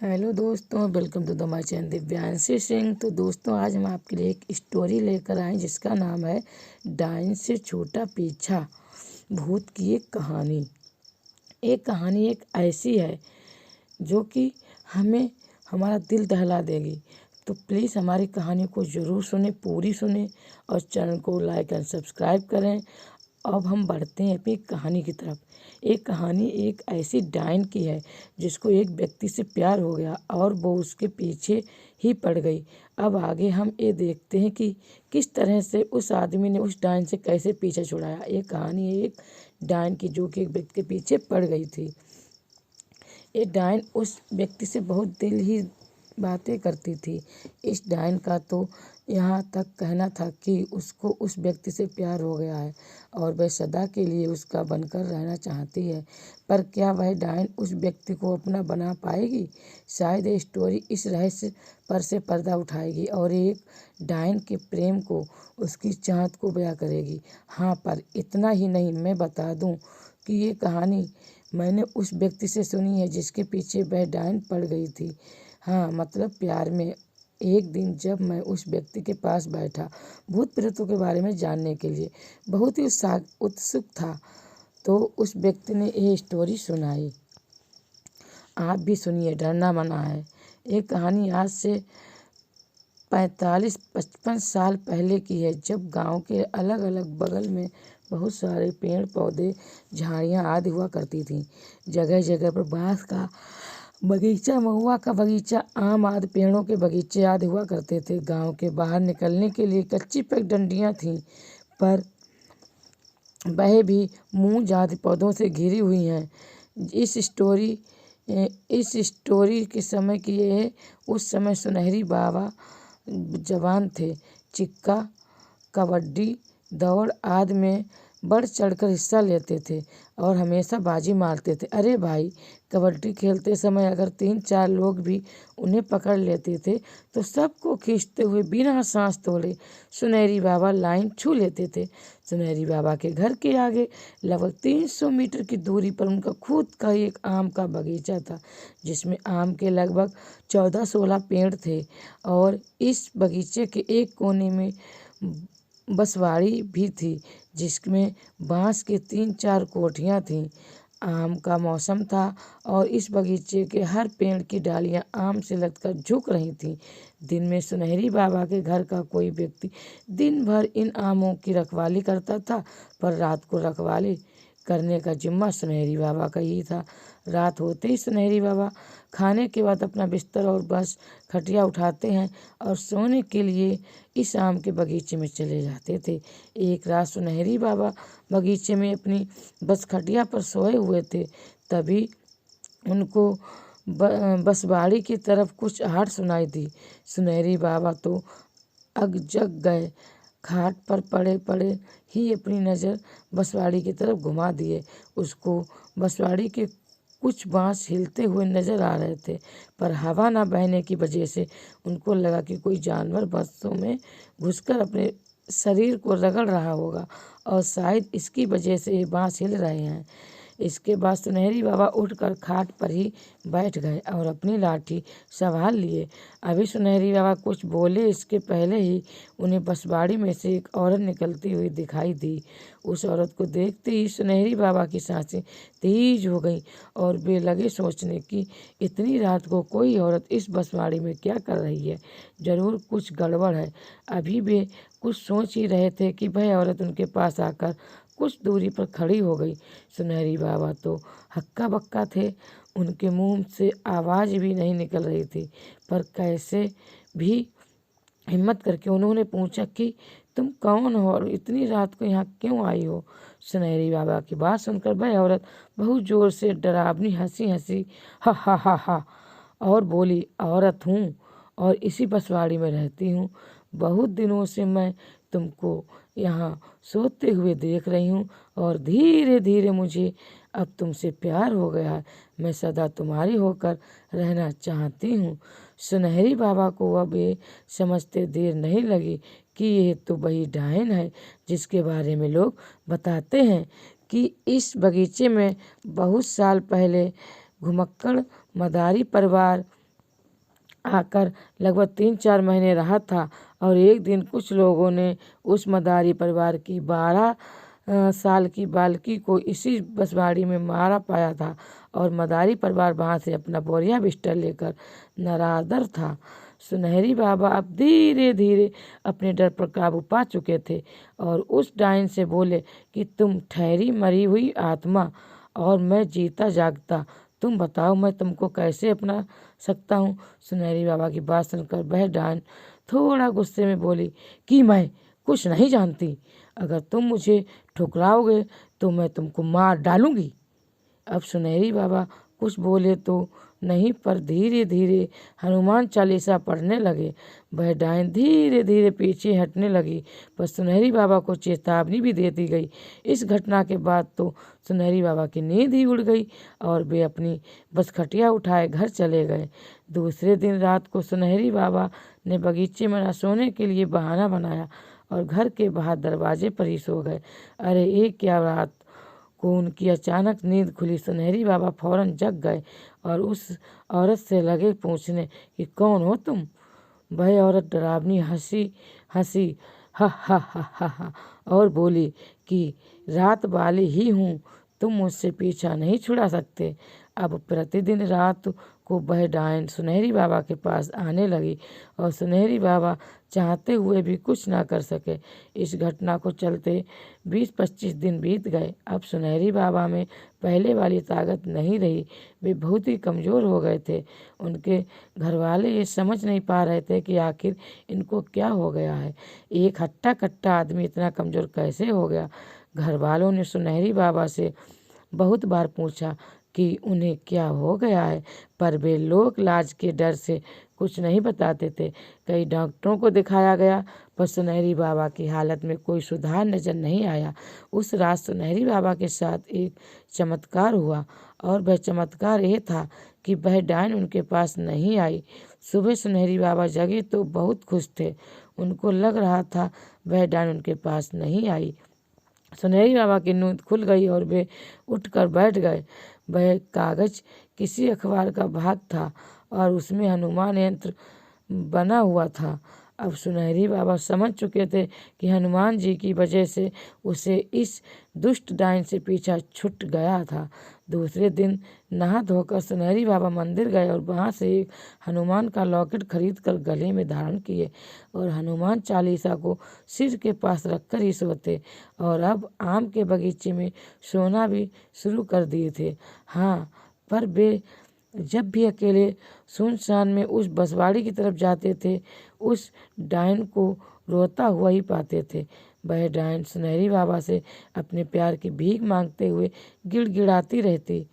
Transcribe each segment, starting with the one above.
Hello दोस्तों, welcome to the my channel Divyanshi Singh. तो दोस्तों, आज हम आपके लिए एक स्टोरी लेकर आए जिसका नाम है डायन से छोटा पीछा, भूत की एक कहानी। एक कहानी एक ऐसी है जो कि हमें हमारा दिल दहला देगी। तो प्लीज़ हमारी कहानी को ज़रूर सुने, पूरी सुने और चैनल को लाइक एंड सब्सक्राइब करें। अब हम बढ़ते हैं अपनी कहानी की तरफ। एक कहानी एक ऐसी डायन की है जिसको एक व्यक्ति से प्यार हो गया और वो उसके पीछे ही पड़ गई। अब आगे हम ये देखते हैं कि किस तरह से उस आदमी ने उस डायन से कैसे पीछा छुड़ाया। एक कहानी है एक डायन की जो कि एक व्यक्ति के पीछे पड़ गई थी। ये डायन उस व्यक्ति से बहुत दिल ही बातें करती थी। इस डायन का तो यहाँ तक कहना था कि उसको उस व्यक्ति से प्यार हो गया है और वह सदा के लिए उसका बनकर रहना चाहती है। पर क्या वह डायन उस व्यक्ति को अपना बना पाएगी? शायद ये स्टोरी इस रहस्य पर से पर्दा उठाएगी और एक डायन के प्रेम को, उसकी चाहत को बयां करेगी। हाँ, पर इतना ही नहीं, मैं बता दूँ कि ये कहानी मैंने उस व्यक्ति से सुनी है जिसके पीछे वह डायन पड़ गई थी। हाँ, मतलब प्यार में। एक दिन जब मैं उस व्यक्ति के पास बैठा भूत प्रेतों के बारे में जानने के लिए, बहुत ही उत्सुक था, तो उस व्यक्ति ने ये स्टोरी सुनाई। आप भी सुनिए, डरना मना है। ये कहानी आज से 45-55 साल पहले की है, जब गांव के अलग अलग बगल में बहुत सारे पेड़ पौधे, झाड़ियाँ आदि हुआ करती थीं। जगह जगह पर बांस का बगीचा, महुआ का बगीचा, आम आदि पेड़ों के बगीचे आदि हुआ करते थे। गांव के बाहर निकलने के लिए कच्ची पगडंडियाँ थीं, पर वह भी मूंज आदि पौधों से घिरी हुई हैं। इस स्टोरी के समय की ये है। उस समय सुनहरी बाबा जवान थे। चिक्का, कबड्डी, दौड़ आदि में बढ़ चढ़कर हिस्सा लेते थे और हमेशा बाजी मारते थे। अरे भाई, कबड्डी खेलते समय अगर 3-4 लोग भी उन्हें पकड़ लेते थे तो सबको खींचते हुए बिना सांस तोड़े सुनहरी बाबा लाइन छू लेते थे। सुनहरी बाबा के घर के आगे लगभग 300 मीटर की दूरी पर उनका खुद का एक आम का बगीचा था, जिसमें आम के लगभग 14-16 पेड़ थे और इस बगीचे के एक कोने में बसवाड़ी भी थी, जिसमें बांस की 3-4 कोठियाँ थीं। आम का मौसम था और इस बगीचे के हर पेड़ की डालियां आम से लगकर झुक रही थीं। दिन में सुनहरी बाबा के घर का कोई व्यक्ति दिन भर इन आमों की रखवाली करता था, पर रात को रखवाली करने का जिम्मा सुनहरी बाबा का ही था। रात होते ही सुनहरी बाबा खाने के बाद अपना बिस्तर और बस खटिया उठाते हैं और सोने के लिए इस आम के बगीचे में चले जाते थे। एक रात सुनहरी बाबा बगीचे में अपनी बस खटिया पर सोए हुए थे, तभी उनको बसवाड़ी की तरफ कुछ आहट सुनाई दी। सुनहरी बाबा तो अग जग गए। खाट पर पड़े पड़े ही अपनी नज़र बसवाड़ी की तरफ घुमा दिए। उसको बसवाड़ी के कुछ बांस हिलते हुए नजर आ रहे थे, पर हवा न बहने की वजह से उनको लगा कि कोई जानवर बांसों में घुसकर अपने शरीर को रगड़ रहा होगा और शायद इसकी वजह से ये बांस हिल रहे हैं। इसके बाद सुनहरी बाबा उठकर खाट पर ही बैठ गए और अपनी लाठी संभाल लिए। अभी सुनहरी बाबा कुछ बोले इसके पहले ही उन्हें बसवाड़ी में से एक औरत निकलती हुई दिखाई दी। उस औरत को देखते ही सुनहरी बाबा की सांसें तेज हो गईं और वे लगे सोचने कि इतनी रात को कोई औरत इस बसवाड़ी में क्या कर रही है, जरूर कुछ गड़बड़ है। अभी वे कुछ सोच ही रहे थे कि वह औरत उनके पास आकर कुछ दूरी पर खड़ी हो गई। सुनहरी बाबा तो हक्का बक्का थे, उनके मुंह से आवाज़ भी नहीं निकल रही थी, पर कैसे भी हिम्मत करके उन्होंने पूछा कि तुम कौन हो और इतनी रात को यहाँ क्यों आई हो? सुनहरी बाबा की बात सुनकर वह औरत बहुत जोर से डरावनी हंसी हंसी हा हा हा हा और बोली, औरत हूँ और इसी बसवाड़ी में रहती हूँ। बहुत दिनों से मैं तुमको यहाँ सोते हुए देख रही हूँ और धीरे धीरे मुझे अब तुमसे प्यार हो गया है। मैं सदा तुम्हारी होकर रहना चाहती हूँ। सुनहरी बाबा को अब ये समझते देर नहीं लगी कि ये तो वही डायन है जिसके बारे में लोग बताते हैं कि इस बगीचे में बहुत साल पहले घुमक्कड़ मदारी परिवार आकर लगभग 3-4 महीने रहा था और एक दिन कुछ लोगों ने उस मदारी परिवार की 12 साल की बालकी को इसी बसवाड़ी में मारा पाया था और मदारी परिवार वहाँ से अपना बोरिया बिस्तर लेकर नरादर था। सुनहरी बाबा अब धीरे धीरे अपने डर पर काबू पा चुके थे और उस डायन से बोले कि तुम ठहरी मरी हुई आत्मा और मैं जीता जागता, तुम बताओ मैं तुमको कैसे अपना सकता हूँ। सुनहरी बाबा की बात सुनकर वह डायन थोड़ा गुस्से में बोली कि मैं कुछ नहीं जानती, अगर तुम मुझे ठुकराओगे तो मैं तुमको मार डालूंगी। अब सुनहरी बाबा कुछ बोले तो नहीं, पर धीरे धीरे हनुमान चालीसा पढ़ने लगे। वह डायन धीरे धीरे पीछे हटने लगी, पर सुनहरी बाबा को चेतावनी भी दे दी गई। इस घटना के बाद तो सुनहरी बाबा की नींद ही उड़ गई और वे अपनी बसखटिया उठाए घर चले गए। दूसरे दिन रात को सुनहरी बाबा ने बगीचे में न सोने के लिए बहाना बनाया और घर के बाहर दरवाजे पर ही सो गए। अरे एक क्या रात को उनकी अचानक नींद खुली। सुनहरी बाबा फौरन जग गए और उस औरत से लगे पूछने कि कौन हो तुम। वह औरत डरावनी हंसी हा हा हा हा हा और बोली कि रात वाली ही हूँ, तुम मुझसे पीछा नहीं छुड़ा सकते। अब प्रतिदिन रात को वह डायन सुनहरी बाबा के पास आने लगी और सुनहरी बाबा चाहते हुए भी कुछ ना कर सके। इस घटना को चलते 20-25 दिन बीत गए। अब सुनहरी बाबा में पहले वाली ताकत नहीं रही, वे बहुत ही कमज़ोर हो गए थे। उनके घरवाले ये समझ नहीं पा रहे थे कि आखिर इनको क्या हो गया है, एक हट्टा कट्टा आदमी इतना कमज़ोर कैसे हो गया। घर वालों ने सुनहरी बाबा से बहुत बार पूछा कि उन्हें क्या हो गया है, पर वे लोक लाज के डर से कुछ नहीं बताते थे। कई डॉक्टरों को दिखाया गया, पर सुनहरी बाबा की हालत में कोई सुधार नजर नहीं आया। उस रात सुनहरी बाबा के साथ एक चमत्कार हुआ और वह चमत्कार यह था कि वह डायन उनके पास नहीं आई। सुबह सुनहरी बाबा जगे तो बहुत खुश थे, उनको लग रहा था वह डायन उनके पास नहीं आई। सुनहरी बाबा की नींद खुल गई और वे उठकर बैठ गए। वह कागज किसी अखबार का भाग था और उसमें हनुमान यंत्र बना हुआ था। अब सुनहरी बाबा समझ चुके थे कि हनुमान जी की वजह से उसे इस दुष्ट डायन से पीछा छूट गया था। दूसरे दिन नहा धोकर सुनहरी बाबा मंदिर गए और वहां से एक हनुमान का लॉकेट खरीद कर गले में धारण किए और हनुमान चालीसा को सिर के पास रखकर ही सोते और अब आम के बगीचे में सोना भी शुरू कर दिए थे। हाँ, पर वे जब भी अकेले सुनसान में उस बसवाड़ी की तरफ जाते थे, उस डायन को रोता हुआ ही पाते थे। वह डायन सुनहरी बाबा से अपने प्यार की भीख मांगते हुए गिड़गिड़ाती रहती।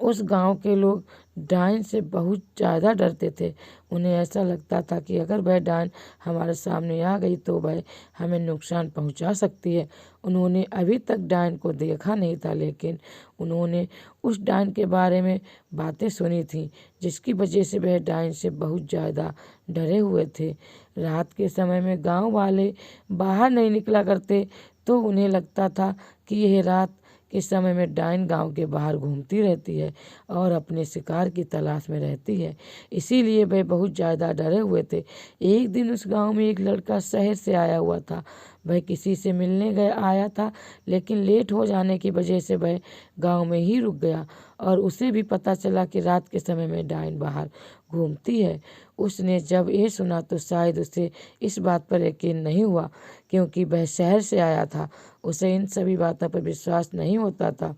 उस गांव के लोग डायन से बहुत ज़्यादा डरते थे। उन्हें ऐसा लगता था कि अगर वह डायन हमारे सामने आ गई तो वह हमें नुकसान पहुंचा सकती है। उन्होंने अभी तक डायन को देखा नहीं था, लेकिन उन्होंने उस डायन के बारे में बातें सुनी थीं, जिसकी वजह से वह डायन से बहुत ज़्यादा डरे हुए थे। रात के समय में गांव वाले बाहर नहीं निकला करते, तो उन्हें लगता था कि यह रात के समय में डायन गांव के बाहर घूमती रहती है और अपने शिकार की तलाश में रहती है। इसीलिए वे बहुत ज़्यादा डरे हुए थे। एक दिन उस गांव में एक लड़का शहर से आया हुआ था। वह किसी से मिलने आया था, लेकिन लेट हो जाने की वजह से वह गांव में ही रुक गया और उसे भी पता चला कि रात के समय में डायन बाहर घूमती है। उसने जब ये सुना तो शायद उसे इस बात पर यकीन नहीं हुआ, क्योंकि वह शहर से आया था। उसे इन सभी बातों पर विश्वास नहीं होता था।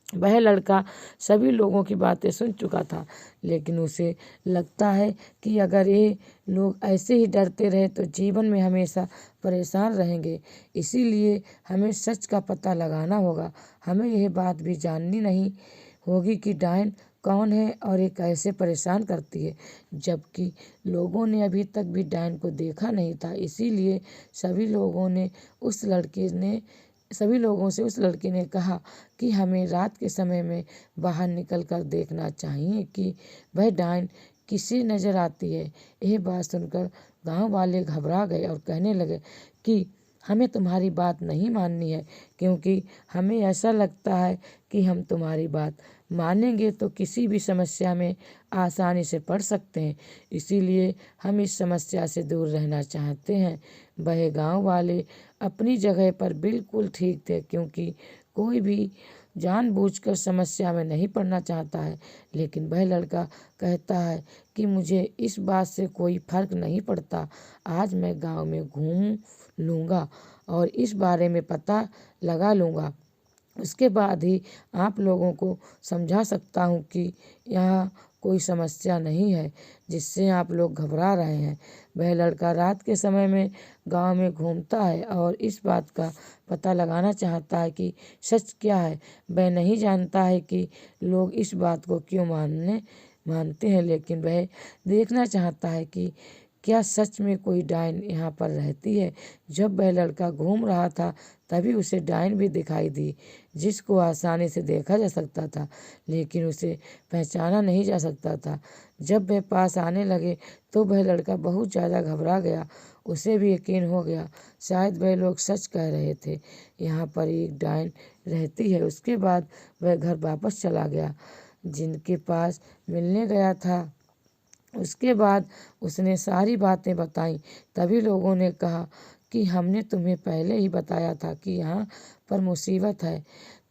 वह लड़का सभी लोगों की बातें सुन चुका था, लेकिन उसे लगता है कि अगर ये लोग ऐसे ही डरते रहे तो जीवन में हमेशा परेशान रहेंगे। इसीलिए हमें सच का पता लगाना होगा। हमें यह बात भी जाननी नहीं होगी कि डायन कौन है और ये कैसे परेशान करती है, जबकि लोगों ने अभी तक भी डायन को देखा नहीं था। इसीलिए सभी लोगों से उस लड़के ने कहा कि हमें रात के समय में बाहर निकल कर देखना चाहिए कि वह डायन किसे नज़र आती है। यह बात सुनकर गांव वाले घबरा गए और कहने लगे कि हमें तुम्हारी बात नहीं माननी है, क्योंकि हमें ऐसा लगता है कि हम तुम्हारी बात मानेंगे तो किसी भी समस्या में आसानी से पड़ सकते हैं। इसीलिए हम इस समस्या से दूर रहना चाहते हैं। वह गांव वाले अपनी जगह पर बिल्कुल ठीक थे, क्योंकि कोई भी जानबूझकर समस्या में नहीं पड़ना चाहता है। लेकिन वह लड़का कहता है कि मुझे इस बात से कोई फर्क नहीं पड़ता। आज मैं गांव में घूम लूँगा और इस बारे में पता लगा लूँगा। उसके बाद ही आप लोगों को समझा सकता हूँ कि यहाँ कोई समस्या नहीं है जिससे आप लोग घबरा रहे हैं। वह लड़का रात के समय में गांव में घूमता है और इस बात का पता लगाना चाहता है कि सच क्या है। वह नहीं जानता है कि लोग इस बात को क्यों मानते हैं, लेकिन वह देखना चाहता है कि क्या सच में कोई डायन यहाँ पर रहती है। जब वह लड़का घूम रहा था तभी उसे डायन भी दिखाई दी, जिसको आसानी से देखा जा सकता था, लेकिन उसे पहचाना नहीं जा सकता था। जब वह पास आने लगे तो वह लड़का बहुत ज़्यादा घबरा गया। उसे भी यकीन हो गया शायद वह लोग सच कह रहे थे, यहाँ पर एक डायन रहती है। उसके बाद वह घर वापस चला गया जिनके पास मिलने गया था। उसके बाद उसने सारी बातें बताईं। तभी लोगों ने कहा कि हमने तुम्हें पहले ही बताया था कि यहाँ पर मुसीबत है,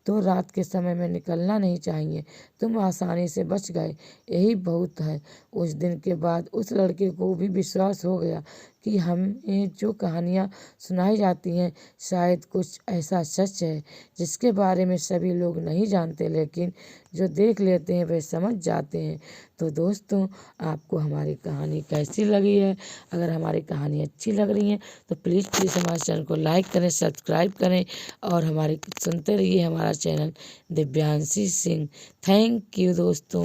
तो रात के समय में निकलना नहीं चाहिए। तुम आसानी से बच गए, यही बहुत है। उस दिन के बाद उस लड़के को भी विश्वास हो गया कि हमें जो कहानियाँ सुनाई जाती हैं शायद कुछ ऐसा सच है जिसके बारे में सभी लोग नहीं जानते, लेकिन जो देख लेते हैं वे समझ जाते हैं। तो दोस्तों, आपको हमारी कहानी कैसी लगी है? अगर हमारी कहानी अच्छी लग रही है तो प्लीज़ हमारे चैनल को लाइक करें, सब्सक्राइब करें और हमारी सुनते रहिए हमारा channel Divyanshi Singh. Thank you दोस्तों।